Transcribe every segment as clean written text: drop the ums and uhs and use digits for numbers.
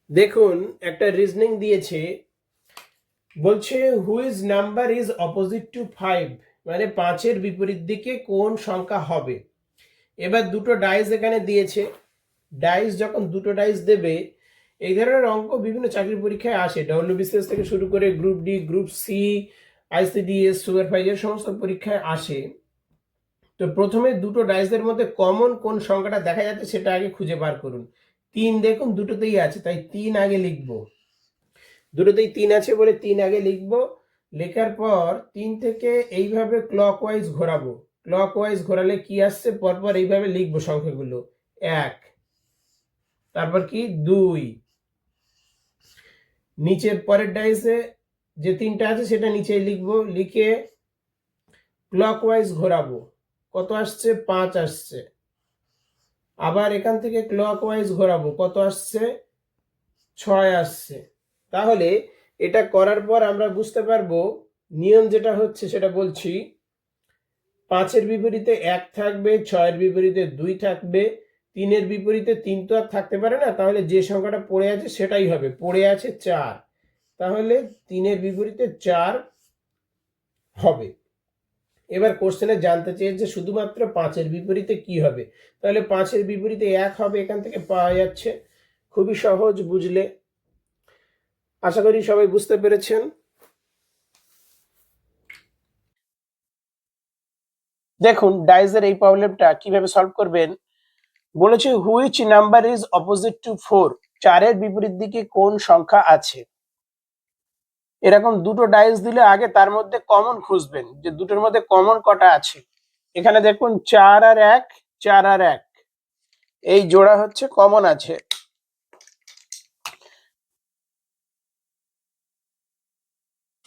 দেখুন একটা রিজনিং দিয়েছে, বলছে whose number is opposite to 5, মানে 5-এর বিপরীত দিকে কোন সংখ্যা হবে। এবার দুটো ডাইস এখানে দিয়েছে। ডাইস যখন দুটো ডাইস দেবে, এই ধরনের অঙ্ক বিভিন্ন চাকরি পরীক্ষায় আসে, ডব্লিউবিসিএস থেকে শুরু করে group D, group C, ICDS, supervisor সমস্ত পরীক্ষায় আসে। তো প্রথমে দুটো ডাইসের মধ্যে কমন কোন সংখ্যাটা দেখা যাচ্ছে সেটা আগে খুঁজে বার করুন। 3 দেখুন দুটোতেই আছে, তাই 3 আগে লিখবো। দুটোতেই 3 আছে বলে 3 আগে লিখবো। লেখার পর 3 থেকে এইভাবে ক্লকওয়াইজ ঘোরাবো। ক্লকওয়াইজ ঘোরালে কি আসছে, পরপর এইভাবে লিখবো সংখ্যাগুলো। 1, তারপর কি 2, নিচের পরের ডাইসে যে 3টা আছে সেটা নিচে লিখবো, লিখে ক্লকওয়াইজ ঘোরাবো। কত আসছে, 5 আসছে। আবার এখান থেকে ক্লকওয়াইজ ঘোরাবো, কত আসছে, 6 আসছে। তাহলে এটা করার পর আমরা বুঝতে পারবো নিয়ম যেটা হচ্ছে সেটা বলছি। 5-এর বিপরীতে 1 থাকবে, 6-এর বিপরীতে 2 থাকবে, 3-এর বিপরীতে 3 তো আর থাকতে পারে না, তাহলে যে সংখ্যাটা পড়ে আছে সেটাই হবে। পড়ে আছে 4, তাহলে 3-এর বিপরীতে 4 হবে। এবার কোশ্চেনে জানতে চেয়েছে শুধুমাত্র 5-এর বিপরীতে কি হবে, তাহলে 5-এর বিপরীতে 1 হবে, এখান থেকে পাওয়া যাচ্ছে। খুবই সহজ, বুঝলে। আশা করি সবাই বুঝতে পেরেছেন। দেখুন ডাইজের এই প্রবলেমটা কিভাবে সলভ করবেন। বলেছে which number is opposite two 4, 4-এর বিপরীত দিকে কোন সংখ্যা আছে। এরকম দুটো ডাইস দিলে আগে তার মধ্যে কমন খুঁজবেন, যে দুটোর মধ্যে কমন কটা আছে। এখানে দেখুন 4 আর 1, 4 আর 1 এই জোড়া হচ্ছে কমন আছে।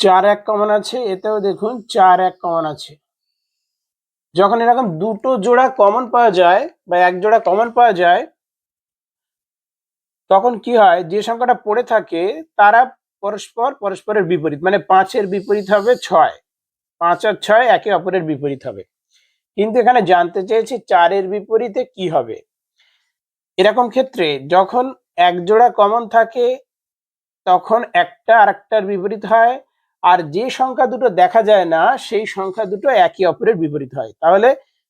4 1 কমন আছে, এতেও দেখুন 4 1 কমন আছে। যখন এরকম দুটো জোড়া কমন পাওয়া যায় বা এক জোড়া কমন পাওয়া যায়, তখন কি হয়, যে সংখ্যাটা পড়ে থাকে তারা পরস্পরের বিপরীত, মানে 5-এর বিপরীত হবে 6, 5 আর 6 একে অপরের বিপরীত হবে। কিন্তু এখানে জানতে চেয়েছি 4-এর বিপরীতে কি হবে। এরকম ক্ষেত্রে যখন এক জোড়া কমন থাকে তখন একটা আরেকটার বিপরীত হয়, আর যে সংখ্যা দুটো দেখা যায় না সেই সংখ্যা দুটো একে অপরের বিপরীত হয়। তাহলে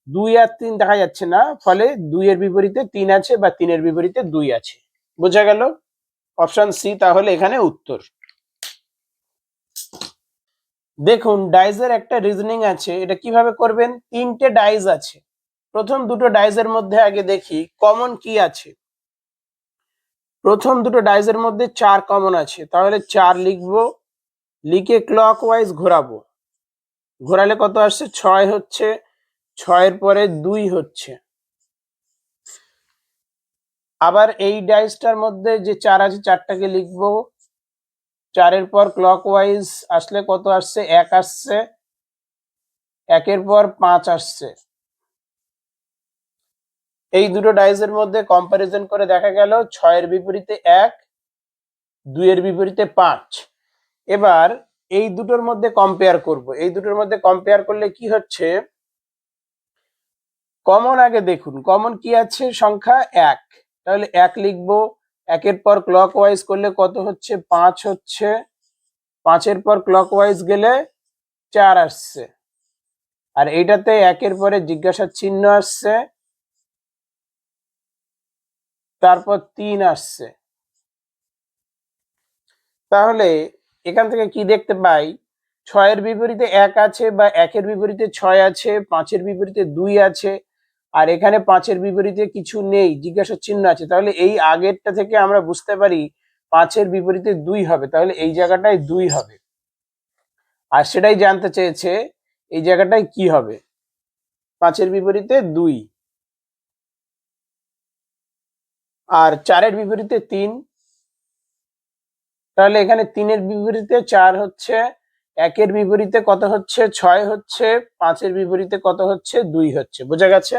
2 আর 3 দেখা যাচ্ছে না, ফলে 2-এর বিপরীতে 3 আছে বা 3-এর বিপরীতে 2 আছে। বোঝা গেল? অপশন সি তাহলে এখানে উত্তর। দেখুন ডাইজের একটা রিজনিং আছে, এটা কিভাবে করবেন। 3টে ডাইজ আছে, প্রথম দুটো ডাইজের মধ্যে আগে দেখি কমন কি আছে। প্রথম দুটো ডাইজের মধ্যে 4 কমন আছে, তাহলে 4 লিখবো, লিখে ক্লকওয়াইজ ঘোরাবো। ঘোরালে কত আসছে, 6 হচ্ছে, 6-এর পরে 2 হচ্ছে। আবার এই ডাইসটার মধ্যে যে 4 আছে 4টাকে লিখবো, 4-এর পর ক্লকওয়াইজ আসলে কত আসছে, 1 আসছে, 1-এর পর 5 আসছে। এই দুটো ডাইসের মধ্যে কম্পারিজন করে দেখা গেল 6-এর বিপরীতে 1, 2-এর বিপরীতে 5। এবার এই দুটোর মধ্যে কম্পেয়ার করব। এই দুটোর মধ্যে কম্পেয়ার করলে কি হচ্ছে, কমন আগে দেখুন, কমন কি আছে, সংখ্যা 1, তাহলে 1 লিখবো। 1-এর পর ক্লকওয়াইজ করলে কত হচ্ছে, 5 হচ্ছে, 5-এর পর ক্লকওয়াইজ গেলে 4 আসছে। আর এইটাতে 1-এর পরে জিজ্ঞাসা চিহ্ন আসছে, তারপর 3 আসছে। তাহলে এখান থেকে কি দেখতে পাই, 6-এর বিপরীতে 1 আছে বা 1-এর বিপরীতে 6 আছে, 5-এর বিপরীতে 2 আছে, আর এখানে 5-এর বিপরীতে কিছু নেই, জিজ্ঞাসা চিহ্ন আছে। তাহলে এই আগেরটা থেকে আমরা বুঝতে পারি 5-এর বিপরীতে 2 হবে, তাহলে এই জায়গাটায় 2 হবে। আর সেটাই জানতে চেয়েছে এই জায়গাটায় কি হবে, 5-এর বিপরীতে 2 আর 4-এর বিপরীতে 3, তাহলে এখানে 3-এর বিপরীতে 4 হচ্ছে, 1-এর বিপরীতে কত হচ্ছে, 6 হচ্ছে, 5-এর বিপরীতে কত হচ্ছে, 2 হচ্ছে। বোঝা গেছে?